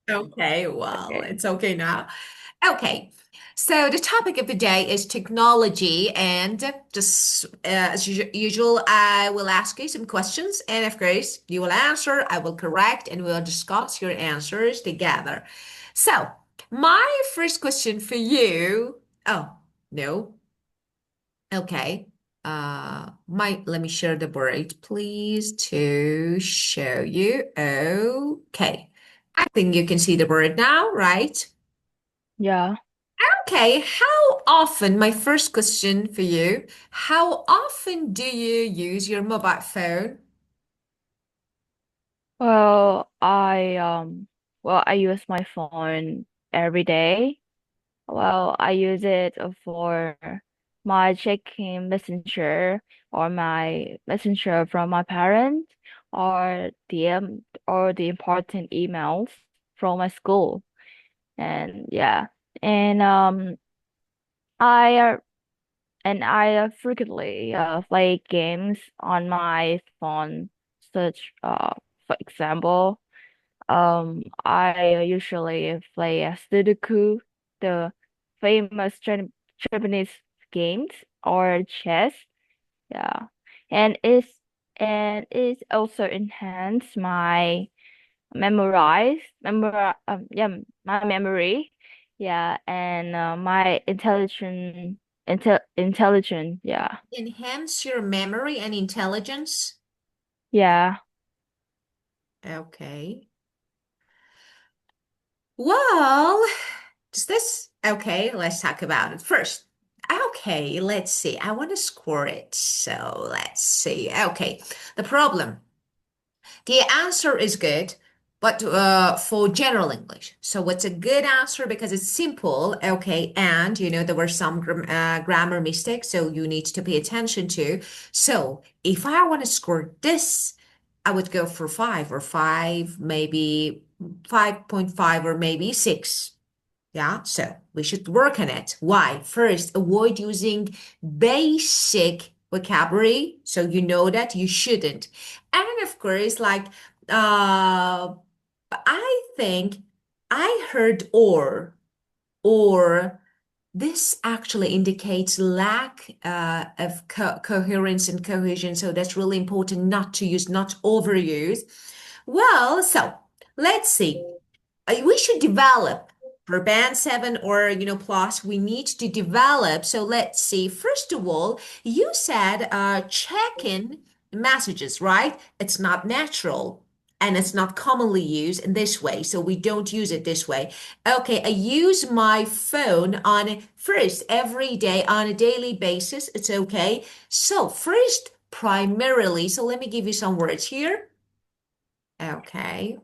Okay, well, Okay. it's okay now. Okay, so the topic of the day is technology, and just as usual, I will ask you some questions, and of course, you will answer, I will correct, and we'll discuss your answers together. So, my first question for you, oh, no, okay. Let me share the board, please, to show you. Okay. I think you can see the board now, right? Yeah. Okay. How often, my first question for you, how often do you use your mobile phone? Well, I use my phone every day. Well, I use it for my checking messenger or my messenger from my parents or the important emails from my school. And yeah. And I I frequently play games on my phone, such for example, I usually play Sudoku, the famous Japanese games, or chess. Yeah, and it's also enhance my my memory. Yeah, and my intelligent. Yeah, Enhance your memory and intelligence. yeah. Okay. Well, does this? Okay, let's talk about it first. Okay, let's see. I want to score it. So let's see. Okay, the problem. The answer is good, but for general English. So it's a good answer because it's simple. Okay, and there were some grammar mistakes, so you need to pay attention to. So if I want to score this, I would go for five or five, maybe 5.5 or maybe six. Yeah, so we should work on it. Why? First, avoid using basic vocabulary. So you know that you shouldn't. And of course, like, I think I heard or this actually indicates lack of coherence and cohesion. So that's really important not to use, not overuse. Well, so let's see. We should develop for band 7 or plus we need to develop. So let's see, first of all, you said check-in messages, right? It's not natural and it's not commonly used in this way, so we don't use it this way. Okay, I use my phone on first every day on a daily basis. It's okay. So first primarily, so let me give you some words here. Okay.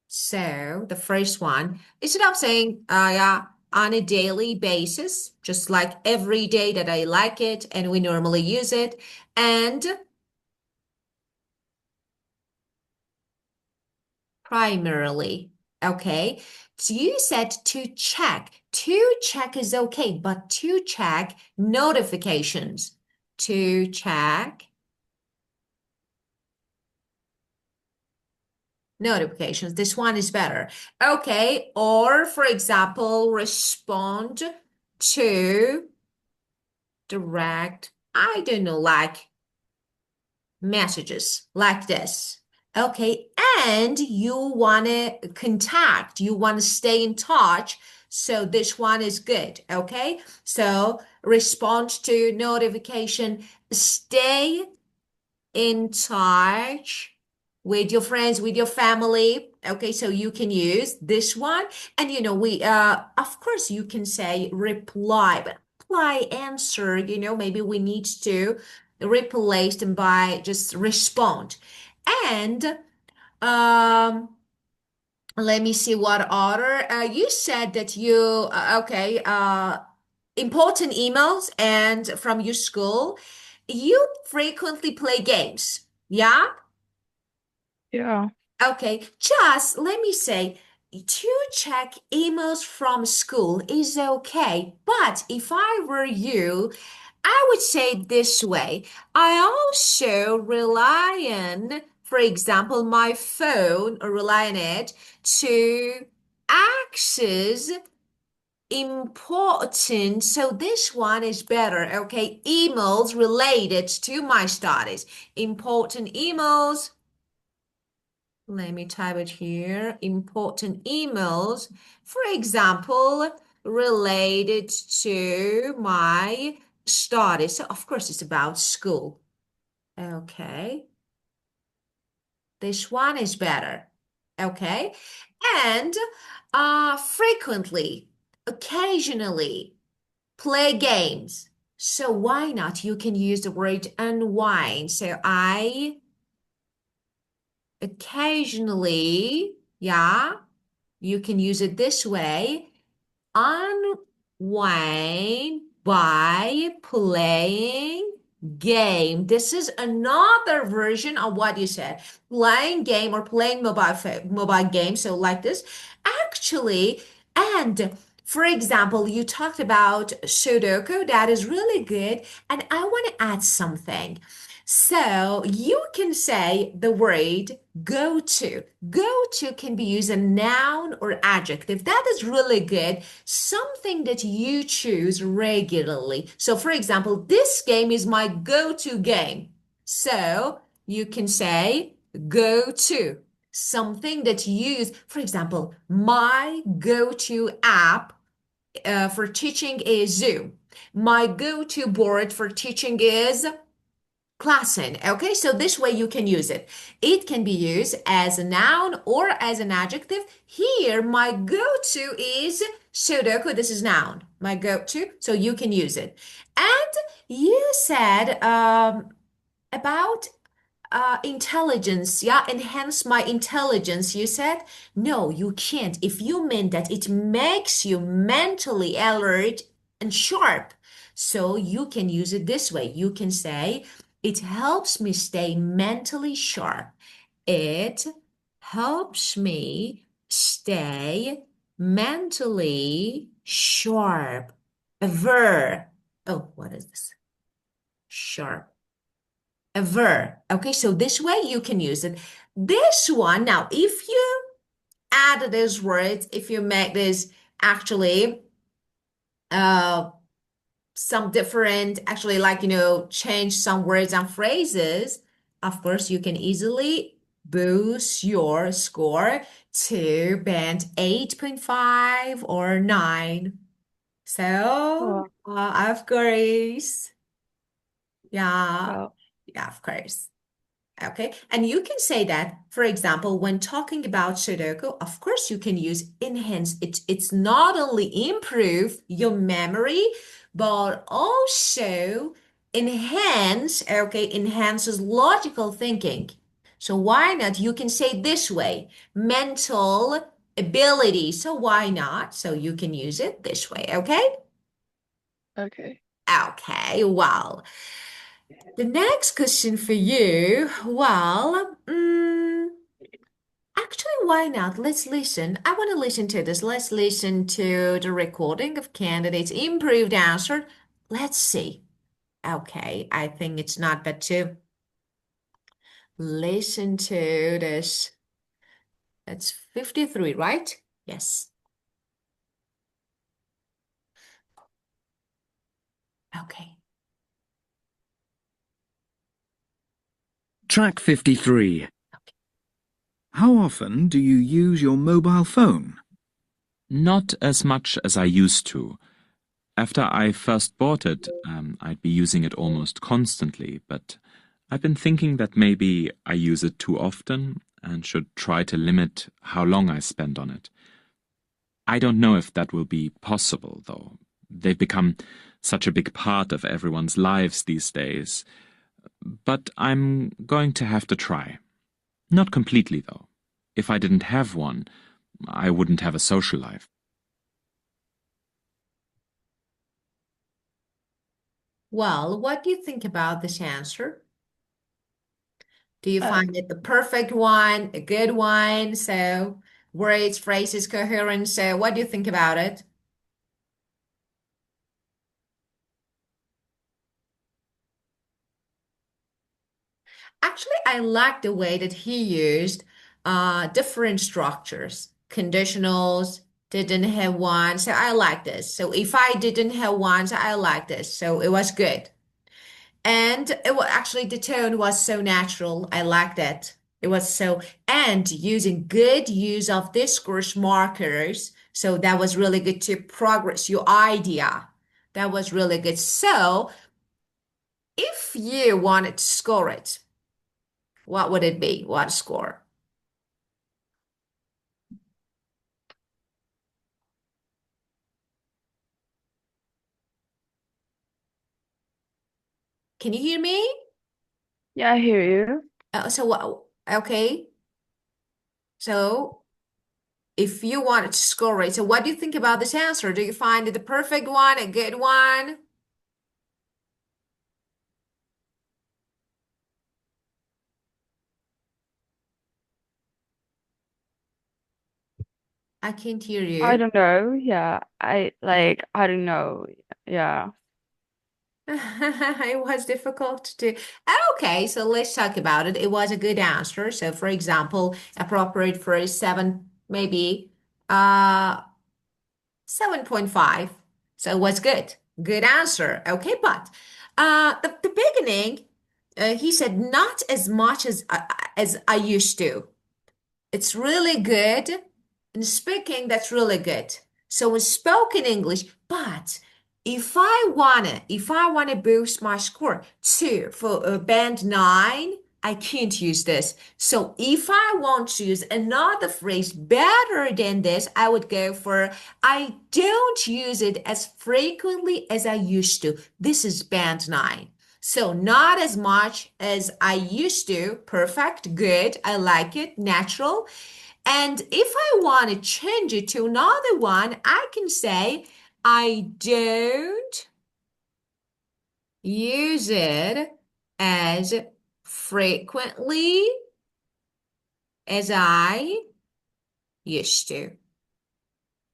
So the first one, instead of saying, yeah, on a daily basis, just like every day that I like it and we normally use it, and primarily, okay? So you said to check. To check is okay, but to check notifications. To check notifications. This one is better. Okay. Or, for example, respond to direct, I don't know, like messages like this. Okay. And you want to contact, you want to stay in touch. So this one is good. Okay. So respond to notification, stay in touch with your friends, with your family. Okay, so you can use this one. And we of course you can say reply, but reply answer, maybe we need to replace them by just respond. And um let me see what order. You said that okay, important emails and from your school, you frequently play games. Yeah? Yeah. Okay, just let me say, to check emails from school is okay. But if I were you, I would say it this way. I also rely on For example, my phone, or rely on it to access important. So this one is better. Okay. Emails related to my studies. Important emails. Let me type it here. Important emails. For example, related to my studies. So of course it's about school. Okay. This one is better. Okay. And frequently, occasionally, play games. So why not? You can use the word unwind. So I occasionally, yeah, you can use it this way. Unwind by playing game. This is another version of what you said. Playing game or playing mobile game. So like this. Actually, and for example, you talked about Sudoku. That is really good. And I want to add something. So you can say the word go to. Go to can be used a noun or adjective. That is really good. Something that you choose regularly. So for example, this game is my go-to game. So you can say go to. Something that you use. For example, my go-to app for teaching is Zoom. My go-to board for teaching is Klassen. Okay, so this way you can use it. It can be used as a noun or as an adjective. Here, my go-to is Sudoku. This is noun, my go-to. So you can use it. And you said about intelligence, yeah, enhance my intelligence. You said, no, you can't. If you mean that it makes you mentally alert and sharp, so you can use it this way. You can say, it helps me stay mentally sharp. It helps me stay mentally sharp. A verb. Oh, what is this? Sharp. A verb. Okay, so this way you can use it. This one, now, if you add these words, if you make this actually uh some different, actually like change some words and phrases, of course you can easily boost your score to band 8.5 or 9. So, Well, of course, yeah, well, yeah, of course. Okay. And you can say that, for example, when talking about Sudoku, of course you can use enhance. It's not only improve your memory, but also enhances logical thinking. So why not? You can say this way, mental ability. So why not? So you can use it this way. Okay. okay. Okay. Well, the next question for you. Well, actually, why not? Let's listen. I want to listen to this. Let's listen to the recording of candidates' improved answer. Let's see. Okay, I think it's not bad to listen to this. That's 53, right? Yes. Okay. Track 53. How often do you use your mobile phone? Not as much as I used to. After I first bought it, I'd be using it almost constantly, but I've been thinking that maybe I use it too often and should try to limit how long I spend on it. I don't know if that will be possible, though. They've become such a big part of everyone's lives these days. But I'm going to have to try. Not completely, though. If I didn't have one, I wouldn't have a social life. Well, what do you think about this answer? Do you Uh, find it the perfect one, a good one? So, words, phrases, coherent. So, what do you think about it? Actually, I like the way that he used different structures, conditionals, didn't have one. So I like this. So if I didn't have one, so I like this. So it was good. And it was actually the tone was so natural. I like that. It was so, and using good use of discourse markers. So that was really good to progress your idea. That was really good. So if you wanted to score it, what would it be? What score? Can you hear me? Yeah, I hear you. So what? Okay. So if you wanted to score it, so what do you think about this answer? Do you find it the perfect one, a good one? I can't hear I you. don't know. Yeah, I don't know. Yeah. It was difficult to. Okay, so let's talk about it. It was a good answer. So, for example, appropriate for a seven, maybe 7.5. So it was good. Good answer. Okay, but the beginning, he said not as much as I used to. It's really good. In speaking, that's really good. So in spoken English, but if I wanna boost my score to for band nine, I can't use this. So if I want to use another phrase better than this, I would go for I don't use it as frequently as I used to. This is band nine. So not as much as I used to. Perfect, good. I like it, natural. And if I want to change it to another one, I can say I don't use it as frequently as I used to.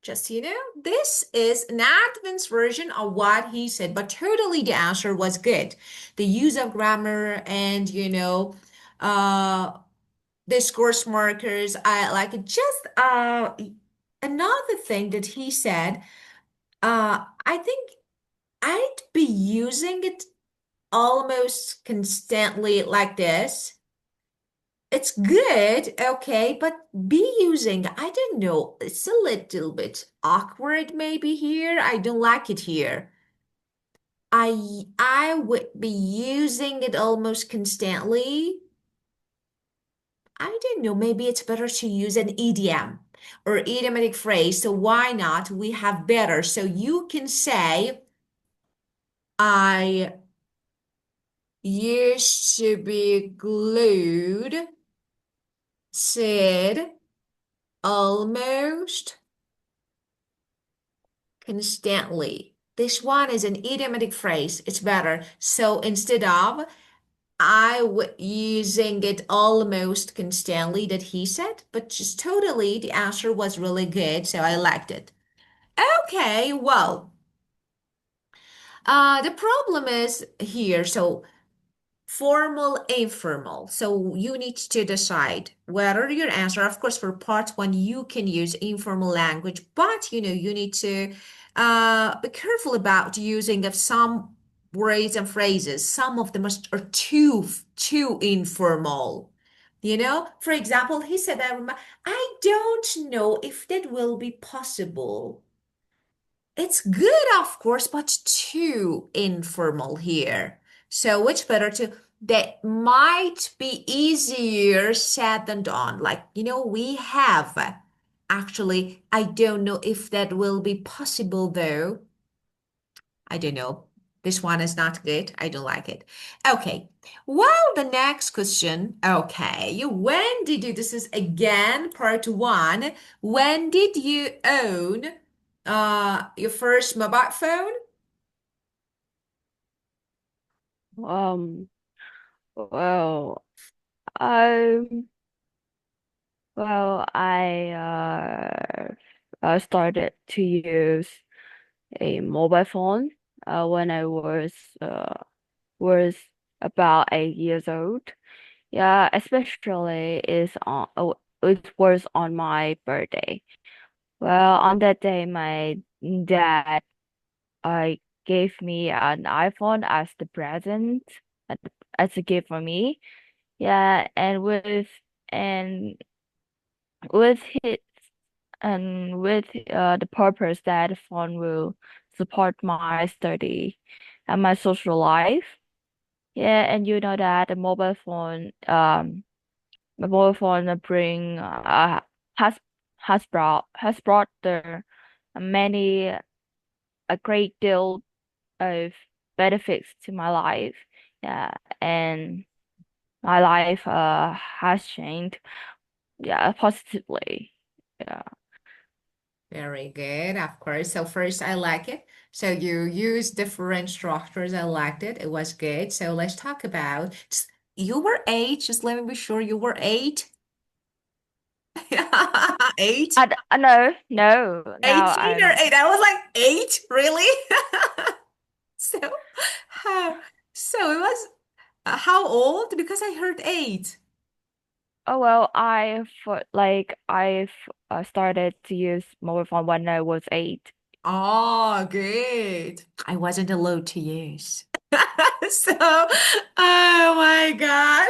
Just, this is an advanced version of what he said, but totally the answer was good. The use of grammar and, discourse markers, I like it. Just another thing that he said, I think I'd be using it almost constantly like this. It's good, okay, but be using, I don't know, it's a little bit awkward maybe here. I don't like it here. I would be using it almost constantly. I don't know, maybe it's better to use an idiom or idiomatic phrase. So why not? We have better. So you can say, I used to be glued, said almost constantly. This one is an idiomatic phrase. It's better. So instead of I was using it almost constantly that he said, but just totally the answer was really good, so I liked it. Okay, well, the problem is here. So formal, informal. So you need to decide whether your answer, of course, for part one, you can use informal language, but you need to be careful about using of some words and phrases. Some of them are too informal. For example, he said, I don't know if that will be possible. It's good, of course, but too informal here. So which better to that might be easier said than done. Like, we have actually, I don't know if that will be possible though. I don't know. This one is not good. I don't like it. Okay. Well, the next question. Okay. When did you, this is again part one. When did you own your first mobile phone? Um, well, I I started to use a mobile phone when I was about 8 years old, Yeah, especially is on it was on my birthday. Well, on that day, my dad gave me an iPhone as the present, as as a gift for me. Yeah, and with his with the purpose that the phone will support my study and my social life. Yeah, and you know that the mobile phone bring has has brought the many a great deal of benefits to my life. Yeah, and my life has changed. Yeah, positively. Yeah. Very good, of course. So first, I like it. So you use different structures. I liked it. It was good. So let's talk about you were eight. Just let me be sure you were eight. Eight. No, no. Now 18 or I'm eight. I was like, eight? Really? So how so it was how old? Because I heard eight. oh well, I started to use mobile phone when I was 8. Oh, good. I wasn't allowed to use. So, oh my God.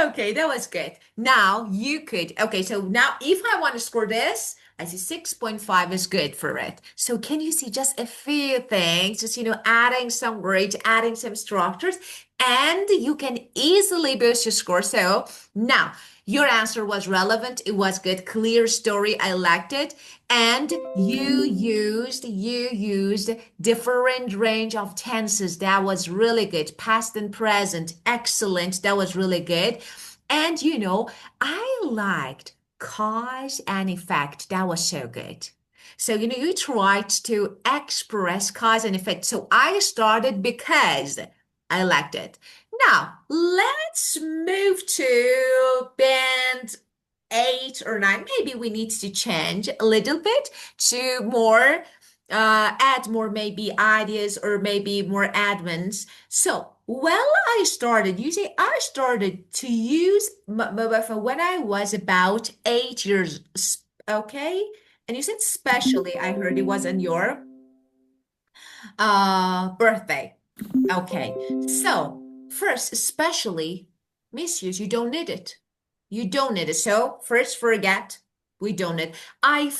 Okay, that was good. Now you could. Okay, so now if I want to score this, I see 6.5 is good for it. So can you see just a few things, just, adding some words, adding some structures, and you can easily boost your score. So now your answer was relevant. It was good, clear story. I liked it. And you used different range of tenses. That was really good. Past and present. Excellent. That was really good. And I liked cause and effect. That was so good. So, you tried to express cause and effect. So I started because I liked it. Now, let's move to band 8 or 9. Maybe we need to change a little bit to more, add more maybe ideas or maybe more admins. So, I started to use mobile phone when I was about 8 years, okay? And you said especially, I heard it was on your birthday. Okay. So, first, especially misuse, you don't need it. You don't need it. So, first, forget we don't need. You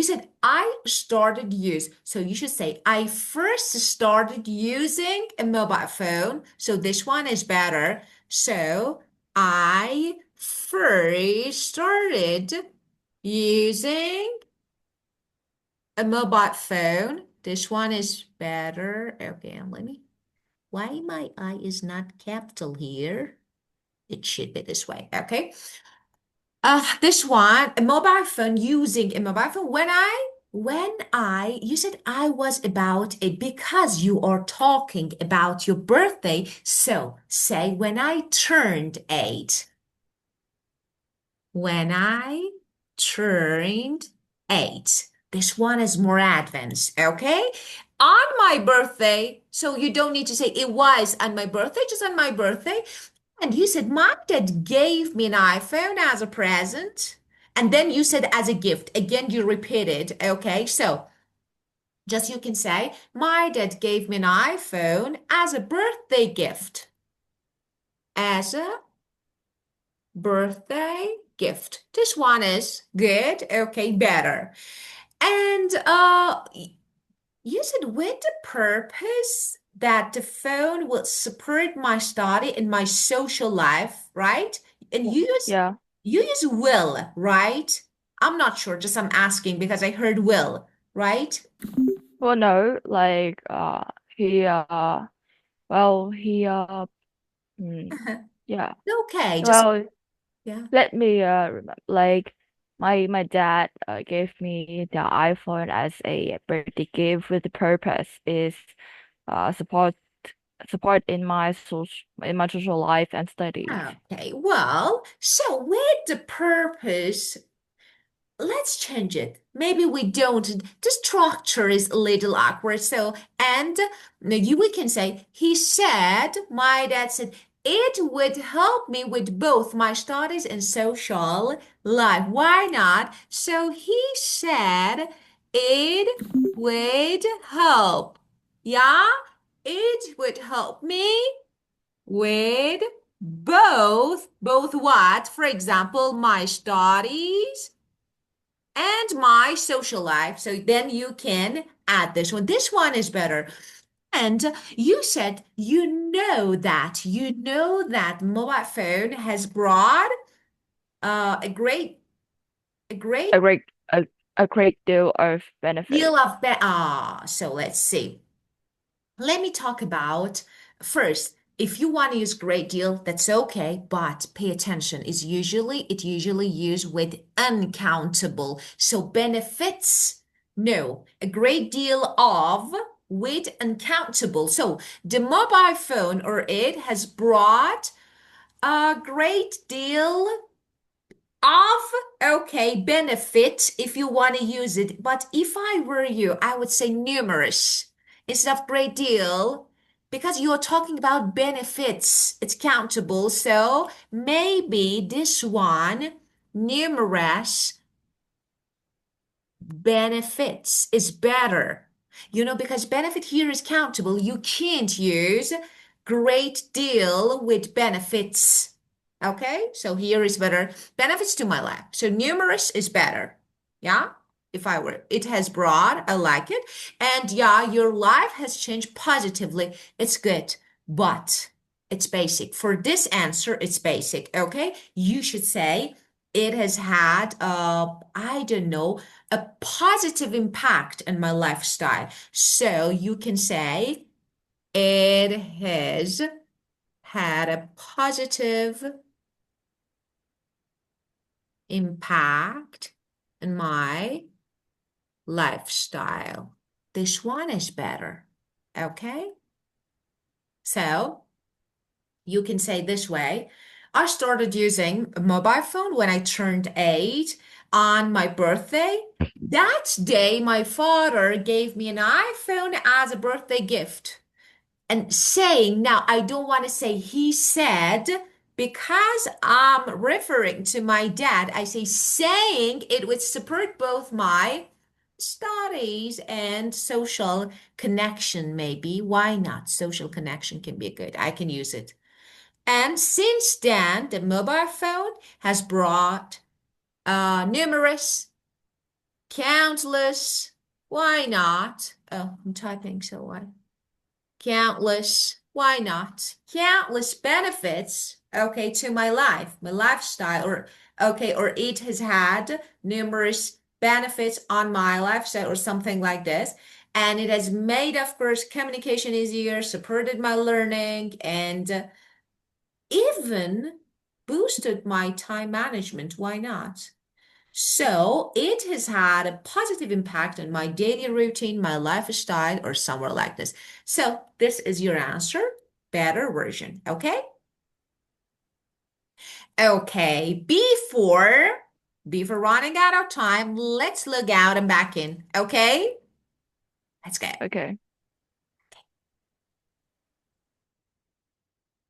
said I started use. So, you should say I first started using a mobile phone. So, this one is better. So, I first started using a mobile phone. This one is better. Okay, and let me. Why my I is not capital here? It should be this way. Okay. This one, a mobile phone, using a mobile phone. You said I was about it because you are talking about your birthday. So say when I turned 8. When I turned 8. This one is more advanced, okay? On my birthday, so you don't need to say it was on my birthday, just on my birthday. And you said my dad gave me an iPhone as a present. And then you said as a gift. Again, you repeated, okay? So just you can say, my dad gave me an iPhone as a birthday gift. As a birthday gift. This one is good. Okay, better. And you said with the purpose that the phone will support my study and my social life, right? And Yeah. you use will, right? I'm not sure, just I'm asking because I heard will, right? Well, no, he he yeah. Okay, just Well, yeah. let me remember. My dad gave me the iPhone as a birthday gift with the purpose is uh support support in my social life and studies. Okay, well, so with the purpose, let's change it. Maybe we don't. The structure is a little awkward. So, and we can say, he said, my dad said, It would help me with both my studies and social life. Why not? So he said it would help. Yeah, it would help me with both what? For example, my studies and my social life. So then you can add this one. This one is better. And you said you know that mobile phone has brought a great A great a, a great deal of benefit. deal of so let's see. Let me talk about first. If you want to use great deal, that's okay, but pay attention. It usually used with uncountable. So benefits, no. A great deal of with uncountable. So the mobile phone or it has brought a great deal of okay benefit if you want to use it, but if I were you I would say numerous instead of great deal because you're talking about benefits, it's countable, so maybe this one, numerous benefits, is better. Because benefit here is countable. You can't use great deal with benefits. Okay, so here is better. Benefits to my life. So numerous is better. Yeah, if I were, it has broad, I like it. And yeah, your life has changed positively. It's good, but it's basic. For this answer, it's basic. Okay, you should say it has had, I don't know, a positive impact on my lifestyle. So you can say it has had a positive impact on my lifestyle. This one is better. Okay? So you can say this way. I started using a mobile phone when I turned 8 on my birthday. That day, my father gave me an iPhone as a birthday gift. And saying, now I don't want to say he said, because I'm referring to my dad, I say saying it would support both my studies and social connection, maybe. Why not? Social connection can be good. I can use it. And since then, the mobile phone has brought numerous, countless, why not? Oh, I'm typing, so why? Countless, why not? Countless benefits, okay, to my life, my lifestyle, or okay, or it has had numerous benefits on my lifestyle, or something like this. And it has made, of course, communication easier, supported my learning, and even boosted my time management. Why not? So it has had a positive impact on my daily routine, my lifestyle, or somewhere like this. So this is your answer, better version. Okay? Okay, before running out of time, let's log out and back in. Okay? Let's go. Okay.